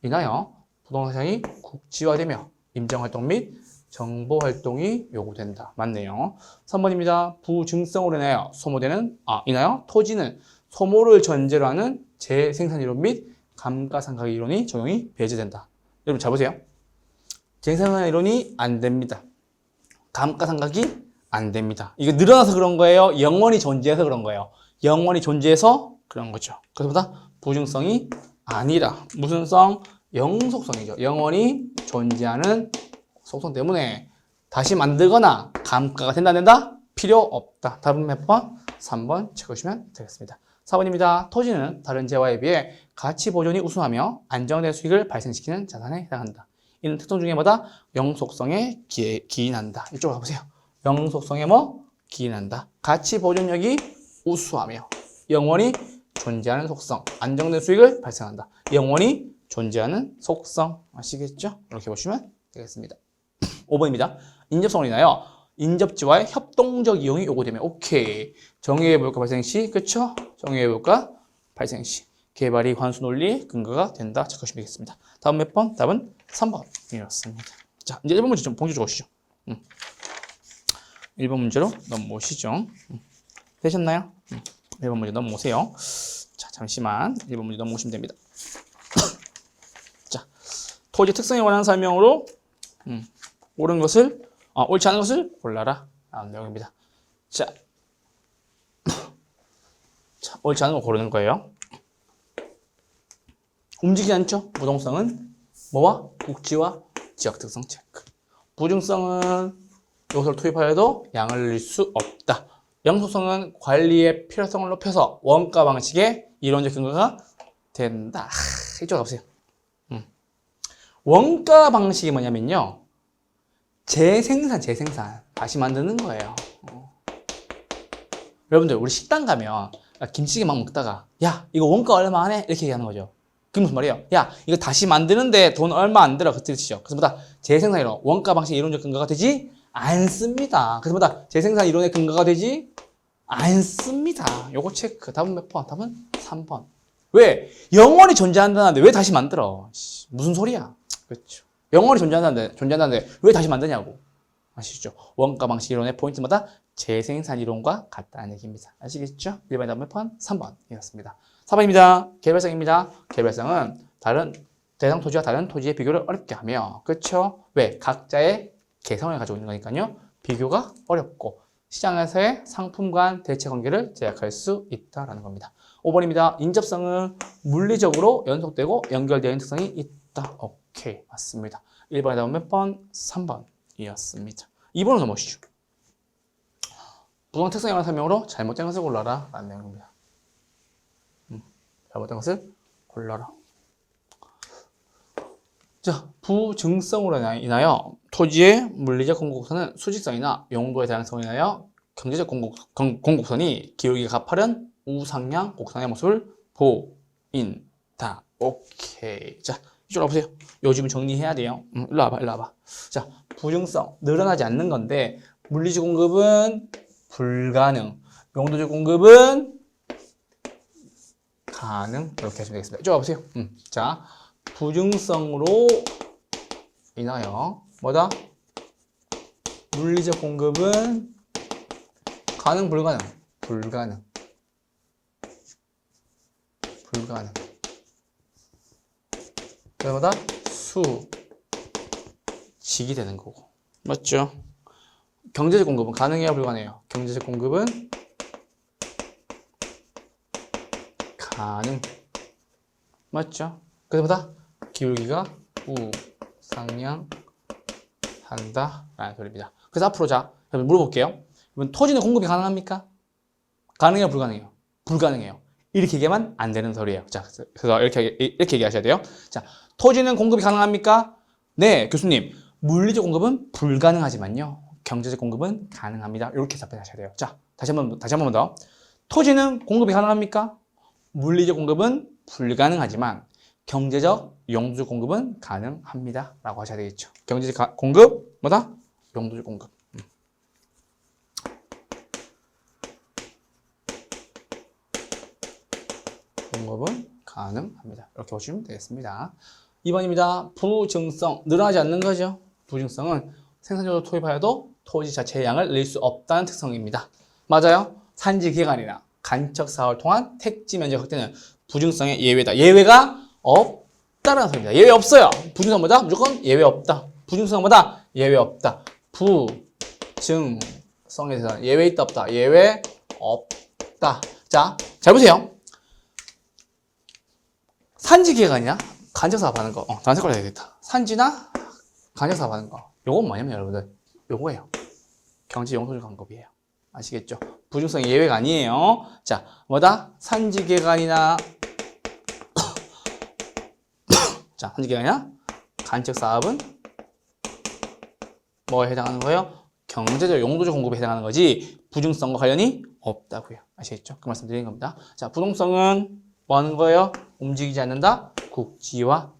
인하여 부동산 시장이 국지화되며 임장활동 및 정보 활동이 요구된다. 맞네요. 3번입니다. 부증성으로 인하여 토지는 소모를 전제로 하는 재생산 이론 및 감가상각 이론이 적용이 배제된다. 여러분 잘 보세요. 재생산 이론이 안 됩니다. 감가상각이 안 됩니다. 이거 늘어나서 그런 거예요? 영원히 존재해서 그런 거예요? 영원히 존재해서 그런 거죠. 그래서 부증성이 아니라 무슨 성? 영속성이죠. 영원히 존재하는 속성 때문에 다시 만들거나 감가가 된다 안 된다? 필요 없다. 답은 몇 번? 3번 체크해주시면 되겠습니다. 4번입니다. 토지는 다른 재화에 비해 가치 보존이 우수하며 안정된 수익을 발생시키는 자산에 해당한다. 이는 특성 중에 뭐다? 영속성에 기인한다. 이쪽으로 가보세요. 영속성에 기인한다. 가치 보존력이 우수하며 영원히 존재하는 속성, 안정된 수익을 발생한다. 영원히 존재하는 속성, 아시겠죠? 이렇게 보시면 되겠습니다. 5번입니다. 인접성으로 인하여 인접지와의 협동적 이용이 요구되면 오케이. 정의의 물가 발생 시, 그쵸? 정의의 물가 발생 시 개발이 환수 논리 근거가 된다. 체크하시면 되겠습니다. 다음 몇 번? 답은 3번이었습니다. 자, 이제 1번 문제 좀 봉지 주시죠. 1번 문제로 넘어오시죠. 되셨나요? 1번 문제 넘어오세요. 자, 잠시만 1번 문제 넘어오시면 됩니다. 자, 토지 특성에 관한 설명으로 옳은 것을 옳지 않은 것을 골라라 라는 내용입니다. 자, 옳지 않은 거 고르는 거예요. 움직이지 않죠? 부동성은 뭐와? 국지와 지역 특성 체크. 부증성은 요소를 투입하여도 양을 늘릴 수 없다. 영속성은 관리의 필요성을 높여서 원가 방식의 이론적 근거가 된다. 이쪽으로 가보세요. 원가 방식이 뭐냐면요. 재생산 다시 만드는 거예요. 여러분들 우리 식당 가면 김치찌개 막 먹다가 야 이거 원가 얼마 안 해? 이렇게 얘기하는 거죠. 그게 무슨 말이에요? 야 이거 다시 만드는데 돈 얼마 안 들어. 그 뜻이죠. 그래서 뭐다? 재생산 이론, 원가 방식 이론적 근거가 되지 않습니다. 그래서 뭐다? 재생산 이론의 근거가 되지 않습니다. 요거 체크. 답은 몇 번? 답은 3번. 왜? 영원히 존재한다는데 왜 다시 만들어? 무슨 소리야? 그렇죠. 영원히 존재한다는데 왜 다시 만드냐고. 아시죠? 원가 방식 이론의 포인트마다 재생산 이론과 같다는 얘기입니다. 아시겠죠? 1번의 답은 몇 번? 3번이었습니다. 4번입니다. 개별성입니다. 개별성은 대상 토지와 다른 토지의 비교를 어렵게 하며, 그렇죠? 왜? 각자의 개성을 가지고 있는 거니까요. 비교가 어렵고 시장에서의 상품 간 대체 관계를 제약할 수 있다라는 겁니다. 5번입니다. 인접성은 물리적으로 연속되고 연결되어 있는 특성이 있다. 오케이, 맞습니다. 1번에 답은 몇 번? 3번이었습니다. 2번으로 넘어오시죠. 부동 특성에 관한 설명으로 잘못된 것을 골라라 라는 내용입니다. 잘못된 것을 골라라. 자, 부증성으로 인하여 토지의 물리적 공급선은 수직선이나 용도의 다양성으로 인하여 경제적 공급선이 기울기가 가파른 우상향 곡선의 모습을 보인다. 오케이. 자, 이쪽으로 와보세요. 요즘 정리해야 돼요. 일로 와봐. 자, 부증성, 늘어나지 않는 건데 물리적 공급은 불가능, 용도적 공급은 가능. 이렇게 하시면 되겠습니다. 이쪽 와보세요. 자, 부증성으로 인하여 뭐다? 물리적 공급은 가능, 불가능? 불가능. 그래서 뭐다? 수직이 되는 거고. 맞죠? 경제적 공급은 가능해요, 불가능해요? 경제적 공급은 가능. 맞죠? 그래서 뭐다? 기울기가 우상향 한다 라는 소리입니다. 그래서 앞으로 자, 물어볼게요. 토지는 공급이 가능합니까? 가능해요, 불가능해요? 불가능해요. 이렇게 얘기하면 안 되는 소리예요. 자, 그래서 이렇게 얘기하셔야 돼요. 자, 토지는 공급이 가능합니까? 네, 교수님. 물리적 공급은 불가능하지만요. 경제적 공급은 가능합니다. 이렇게 답변하셔야 돼요. 자, 다시 한 번 더. 토지는 공급이 가능합니까? 물리적 공급은 불가능하지만 경제적, 용도적 공급은 가능합니다. 라고 하셔야 되겠죠. 경제적 공급, 뭐다? 용도적 공급. 공급은 가능합니다. 이렇게 보시면 되겠습니다. 2번입니다. 부증성, 늘어나지 않는 거죠. 부증성은 생산적으로 투입하여도 토지 자체의 양을 늘릴 수 없다는 특성입니다. 맞아요. 산지 기간이나 간척 사업을 통한 택지 면적 확대는 부증성의 예외다. 예외가 없다라는 소리입니다. 예외 없어요. 부증성보다 무조건 예외 없다. 부증성보다 예외 없다. 부증성에 대해서 예외 있다 없다. 예외 없다. 자, 잘 보세요. 산지 기간이나 간척 사업 하는 거. 단색깔로 해야겠다. 산지나 간척 사업 하는 거. 요건 뭐냐면 여러분들 요거예요. 경제 용도적 방법이에요. 아시겠죠? 부증성 예외가 아니에요. 자, 뭐다? 산지계간이나 자, 산지계간이나 간척 사업은 뭐에 해당하는 거예요? 경제적 용도적 공급에 해당하는 거지 부증성과 관련이 없다고요. 아시겠죠? 그 말씀 드리는 겁니다. 자, 부동성은 뭐 하는 거예요? 움직이지 않는다. 국지와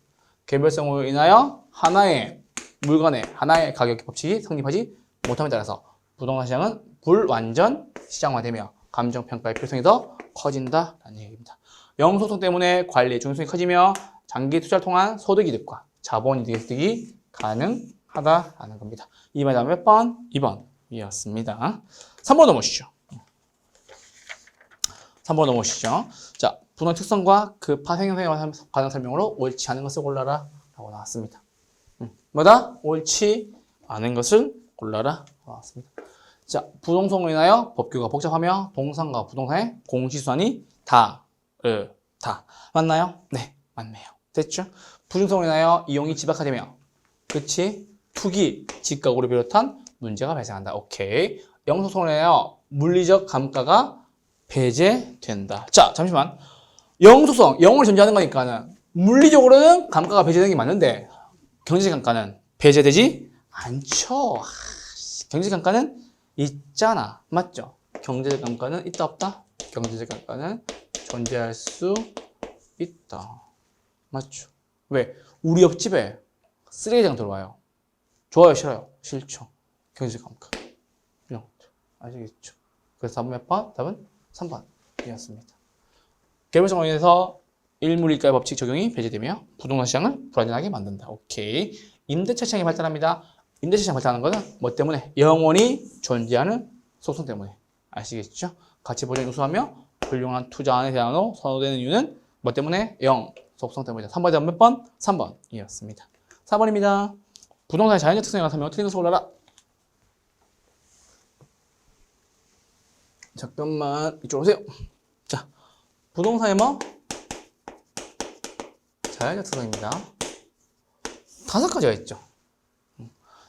개별성으로 인하여 하나의 물건의 하나의 가격 법칙이 성립하지 못함에 따라서 부동산 시장은 불완전 시장화되며 감정평가의 필요성이 더 커진다라는 얘기입니다. 영소송 때문에 관리의 중요성이 커지며 장기 투자를 통한 소득 이득과 자본 이득이 가능하다라는 겁니다. 2번에 다음 몇 번? 2번이었습니다. 3번 넘어오시죠. 3번 넘어오시죠. 자, 부동산 특성과 그 파생 형성에 관한 설명으로 옳지 않은 것을 골라라 라고 나왔습니다. 뭐다? 옳지 않은 것을 골라라 나왔습니다. 자, 부동성으로 인하여 법규가 복잡하며 동산과 부동산의 공시수완이 다르다. 맞나요? 네, 맞네요. 됐죠? 부동성으로 인하여 이용이 집약화되며 그치? 투기, 집값으로 비롯한 문제가 발생한다. 오케이. 영소성으로 인하여 물리적 감가가 배제된다. 자, 잠시만. 영소성, 영을 전제하는 거니까는 물리적으로는 감가가 배제되는 게 맞는데 경제적 감가는 배제되지 않죠. 경제적 감가는 있잖아. 맞죠? 경제적 감가는 있다 없다? 경제적 감가는 존재할 수 있다. 맞죠? 왜? 우리 옆집에 쓰레기장 들어와요. 좋아요? 싫어요? 싫죠. 경제적 감가. 그냥 아시겠죠? 그래서 답은 몇 번? 답은 3번이었습니다. 개별성으로 인해서 일물일가의 법칙 적용이 배제되며 부동산 시장을 불안정하게 만든다. 오케이. 임대차 시장이 발달합니다. 임대차 시장 발달하는 것은 뭐 때문에? 영원히 존재하는 속성 때문에. 아시겠죠? 가치 보존이 우수하며 훌륭한 투자안의 대안으로 선호되는 이유는 뭐 때문에? 영, 속성 때문이다. 3번에 대한 몇 번? 3번이었습니다. 4번입니다. 부동산의 자연적 특성에 나타나면 틀린 것을 골라라. 잠깐만 이쪽으로 오세요. 자, 부동산의 뭐? 자연적 특성입니다. 5가지가 있죠.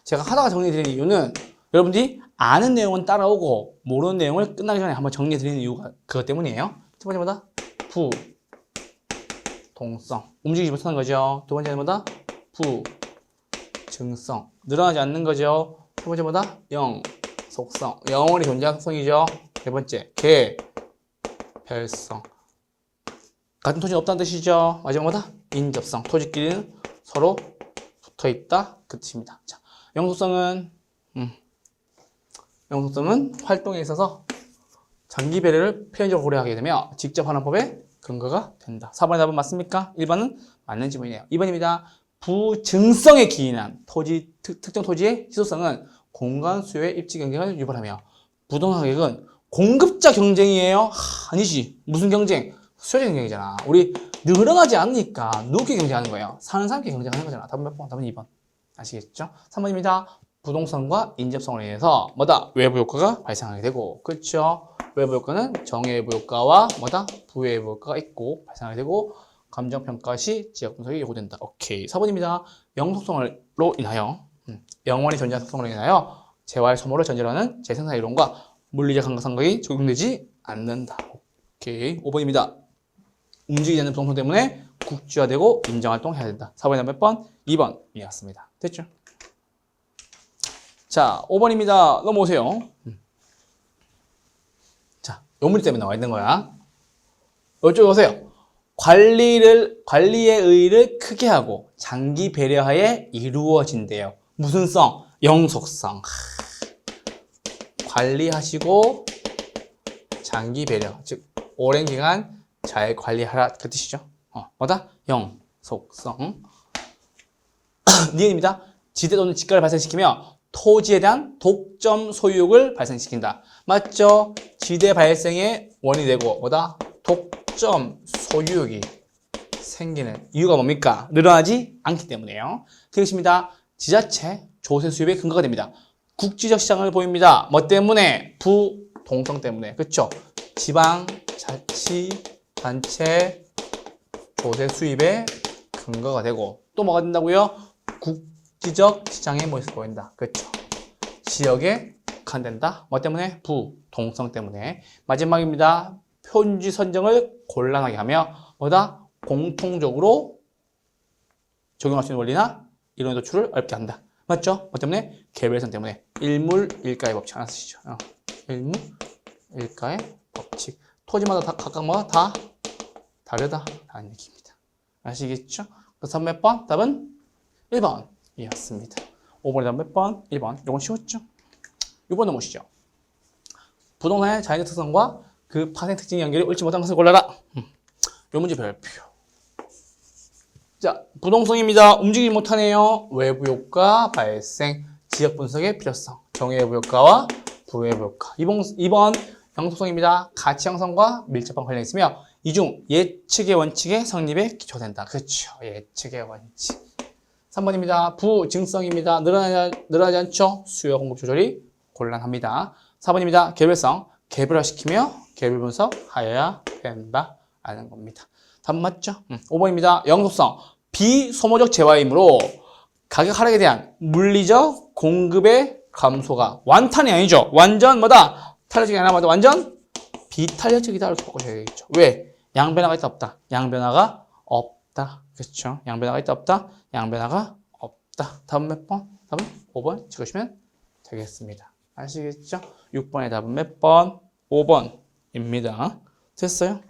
제가 하다가 정리해드리는 이유는 여러분들이 아는 내용은 따라오고 모르는 내용을 끝나기 전에 한번 정리해드리는 이유가 그것 때문이에요. 첫 번째 뭐다? 부동성. 움직이지 못하는 거죠. 두 번째는 뭐다? 부증성. 늘어나지 않는 거죠. 세 번째 뭐다? 영속성. 영원히 존재하는 속성이죠. 네 번째, 개별성. 같은 토지는 없다는 뜻이죠. 마지막 뭐다? 인접성. 토지끼리는 서로 붙어있다. 그 뜻입니다. 자, 영속성은 활동에 있어서 장기 배려를 필연적으로 고려하게 되며 직접 하는 법에 근거가 된다. 4번의 답은 맞습니까? 1번은 맞는 지문이에요. 2번입니다. 부증성에 기인한 토지, 특정 토지의 희소성은 공간 수요의 입지 경쟁을 유발하며 부동산 가격은 공급자 경쟁이에요? 아니지. 무슨 경쟁? 수요자 경쟁이잖아. 우리 늘어나지 않으니까 누구끼리 경쟁하는 거예요? 사는 사람끼리 경쟁하는 거잖아. 답은 몇 번? 답은 2번. 아시겠죠? 3번입니다. 부동산과 인접성으로 인해서 뭐다? 외부 효과가 발생하게 되고, 그렇죠? 외부 효과는 정외부 효과와 뭐다? 부외부 효과가 있고 발생하게 되고, 감정평가 시 지역 분석이 요구된다. 오케이. 4번입니다. 영속성으로 인하여 영원히 존재하는 속성으로 인하여 재활 소모를 전제로 하는 재생산 이론과 물리적 감가상각이 적용되지 않는다. 오케이. 5번입니다. 움직이지 않는 부동산 때문에 국지화되고 인정활동해야 된다. 4번이 몇 번? 2번이었습니다. 됐죠? 자, 5번입니다. 넘어오세요. 자, 요 문제 때문에 나와 있는 거야. 이쪽에 오세요. 관리의 의의를 크게 하고 장기 배려하에 이루어진대요. 무슨 성? 영속성. 관리하시고 장기 배려, 즉 오랜 기간 잘 관리하라 그 뜻이죠. 뭐다? 영속성. 니은입니다. 지대 또는 지가를 발생시키며 토지에 대한 독점 소유욕을 발생시킨다. 맞죠? 지대 발생의 원인이 되고 뭐다? 독점 소유욕이 생기는 이유가 뭡니까? 늘어나지 않기 때문에요. 그것입니다. 지자체 조세 수입의 근거가 됩니다. 국지적 시장을 보입니다. 뭐 때문에? 부동성 때문에. 그렇죠? 지방자치단체 조세 수입의 근거가 되고 또 뭐가 된다고요? 국지적 시장의 모습을 보인다. 그렇죠? 지역에 국한된다. 뭐 때문에? 부동성 때문에. 마지막입니다. 표준지 선정을 곤란하게 하며 뭐다? 공통적으로 적용할 수 있는 원리나 이론의 도출을 어렵게 한다. 맞죠? 뭐 때문에? 개별성 때문에. 일물일가의 법칙 하나 쓰시죠. 일물일가의 법칙. 토지마다 각각 뭐가 다 다르다. 라는 얘기입니다. 아시겠죠? 그래서 몇 번? 답은 1번이었습니다. 5번에 답은 몇 번? 1번. 이건 쉬웠죠? 6번 넘으시죠. 부동산의 자연적 특성과 그 파생 특징 연결이 옳지 못한 것을 골라라. 이 문제 별표. 자, 부동성입니다. 움직이지 못하네요. 외부 효과 발생, 지역 분석의 필요성, 정외부 효과와 부외부 효과. 2번 영속성입니다. 가치 형성과 밀접한 관련이 있으며 이 중 예측의 원칙의 성립에 기초된다. 그렇죠. 예측의 원칙. 3번입니다. 부증성입니다. 늘어나지 않죠. 수요 공급 조절이 곤란합니다. 4번입니다. 개별성. 개별화시키며 개별 분석하여야 된다. 라는 겁니다. 답 맞죠? 5번입니다. 영속성. 비소모적 재화이므로 가격 하락에 대한 물리적 공급의 감소가 완탄이 아니죠. 완전 뭐다? 탄력적이 아니라 뭐다? 완전 비탄력적이다. 이렇게 바꾸셔야겠죠. 왜? 양변화가 있다 없다? 양변화가 없다. 그렇죠? 양변화가 있다 없다? 양변화가 없다. 답은 몇 번? 답은 5번 찍으시면 되겠습니다. 아시겠죠? 6번의 답은 몇 번? 5번입니다. 됐어요?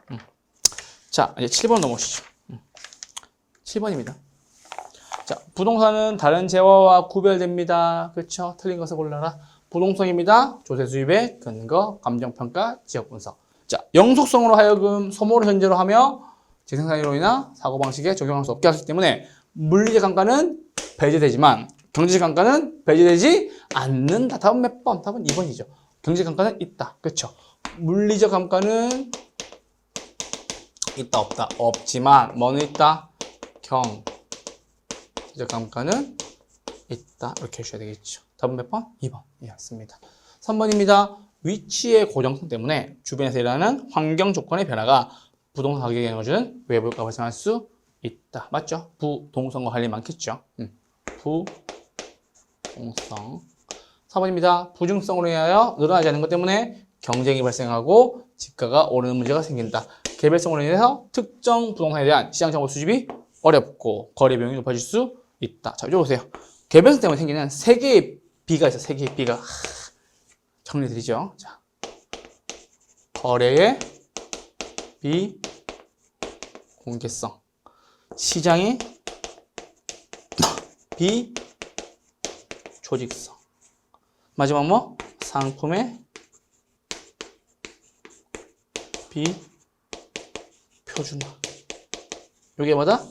자, 이제 7번 넘어오시죠. 7번입니다. 자, 부동산은 다른 재화와 구별됩니다. 그렇죠? 틀린 것을 골라라. 부동성입니다. 조세 수입의 근거, 감정평가, 지역 분석. 자, 영속성으로 하여금 소모를 현재로 하며 재생산 이론이나 사고방식에 적용할 수 없게 하기 때문에 물리적 감가는 배제되지만 경제적 감가는 배제되지 않는다. 답은 몇 번? 답은 2번이죠. 경제적 감가는 있다. 그렇죠? 물리적 감가는 있다 없다? 없지만 뭐는 있다? 경제적 감가는 있다. 이렇게 해주셔야 되겠죠. 답은 몇 번? 2번이었습니다. 3번입니다. 위치의 고정성 때문에 주변에서 일어나는 환경 조건의 변화가 부동산 가격에 영향을 외부 효과가 발생할 수 있다. 맞죠? 부동성과 관련이 많겠죠. 부동성. 4번입니다. 부증성으로 인하여 늘어나지 않는 것 때문에 경쟁이 발생하고 집가가 오르는 문제가 생긴다. 개별성으로 인해서 특정 부동산에 대한 시장 정보 수집이 어렵고 거래 비용이 높아질 수 있다. 자, 이쪽 보세요. 개별성 때문에 생기는 세 개의 B가 있어. 세 개의 B가. 정리드리죠. 자, 거래의 비공개성, 시장의 비조직성, 마지막 뭐? 상품의 비표준화. 이게 뭐다?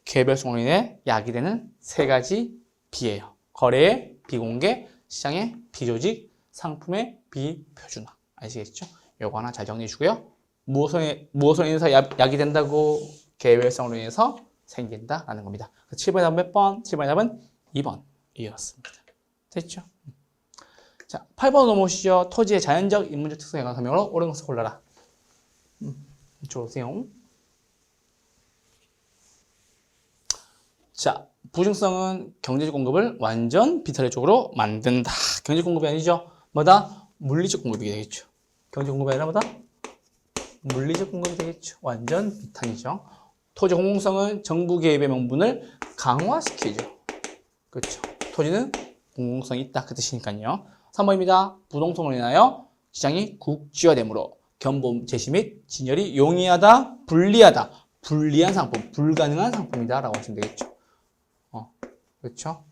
개별성으로 인해 야기되는 세 가지 B예요. 거래의 비공개, 시장의 비조직, 상품의 비표준화. 아시겠죠? 요거 하나 잘 정리해 주고요. 무엇으로 인해서 약이 된다고? 개별성으로 인해서 생긴다라는 겁니다. 7번의 답은 몇 번? 7번의 답은 2번이었습니다. 됐죠? 자, 8번 넘어오시죠. 토지의 자연적, 인문적 특성에 관한 설명으로 옳은 것을 골라라. 이쪽으로 오세요. 자, 부증성은 경제적 공급을 완전 비탄력적으로 만든다. 경제적 공급이 아니죠. 뭐다? 물리적 공급이 되겠죠. 경제적 공급이 아니라 뭐다? 물리적 공급이 되겠죠. 완전 비탄이죠. 토지 공공성은 정부 개입의 명분을 강화시키죠. 그렇죠. 토지는 공공성이 있다. 그 뜻이니까요. 3번입니다. 부동성으로 인하여 시장이 국지화되므로 견본 제시 및 진열이 용이하다, 불리하다. 불리한 상품, 불가능한 상품이다. 라고 하시면 되겠죠. 그렇죠.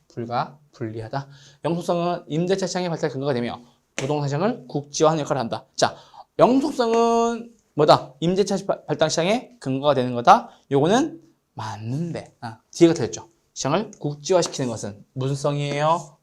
불리하다. 영속성은 임대차 시장의 발달 근거가 되며 부동산 시장을 국지화하는 역할을 한다. 자, 영속성은 뭐다? 임대차 발달 시장의 근거가 되는 거다. 요거는 맞는데 뒤에가 틀렸죠. 시장을 국지화시키는 것은 무슨 성이에요?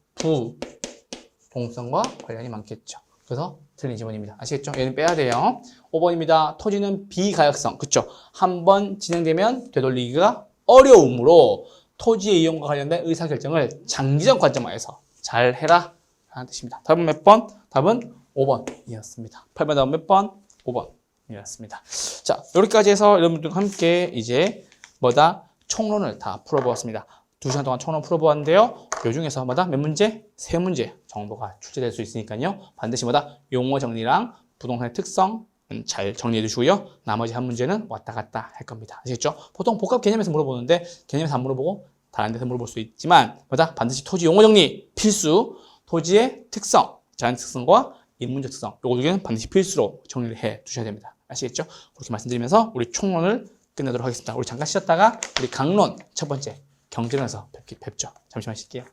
동성과 관련이 많겠죠. 그래서 틀린 지문입니다. 아시겠죠? 얘는 빼야 돼요. 5번입니다. 토지는 비가역성. 그쵸? 한번 진행되면 되돌리기가 어려우므로 토지의 이용과 관련된 의사결정을 장기적 관점에서 잘 해라 라는 뜻입니다. 답은 몇 번? 답은 5번이었습니다. 8번 답은 몇 번? 5번이었습니다. 자, 여기까지 해서 여러분들과 함께 이제 뭐다? 총론을 다 풀어보았습니다. 2시간 동안 총론 풀어보았는데요. 요 중에서 뭐다? 몇 문제? 3문제 정도가 출제될 수 있으니까요. 반드시 뭐다? 용어 정리랑 부동산의 특성 잘 정리해 주시고요. 나머지 한 문제는 왔다 갔다 할 겁니다. 아시겠죠? 보통 복합 개념에서 물어보는데 개념에서 안 물어보고 다른 데서 물어볼 수 있지만 뭐다? 반드시 토지 용어 정리 필수, 토지의 특성, 자연 특성과 인문적 특성 요거 두 개는 반드시 필수로 정리를 해 두셔야 됩니다. 아시겠죠? 그렇게 말씀드리면서 우리 총론을 끝내도록 하겠습니다. 우리 잠깐 쉬었다가 우리 강론 첫 번째 경전에서 뵙죠. 잠시만 쉴게요.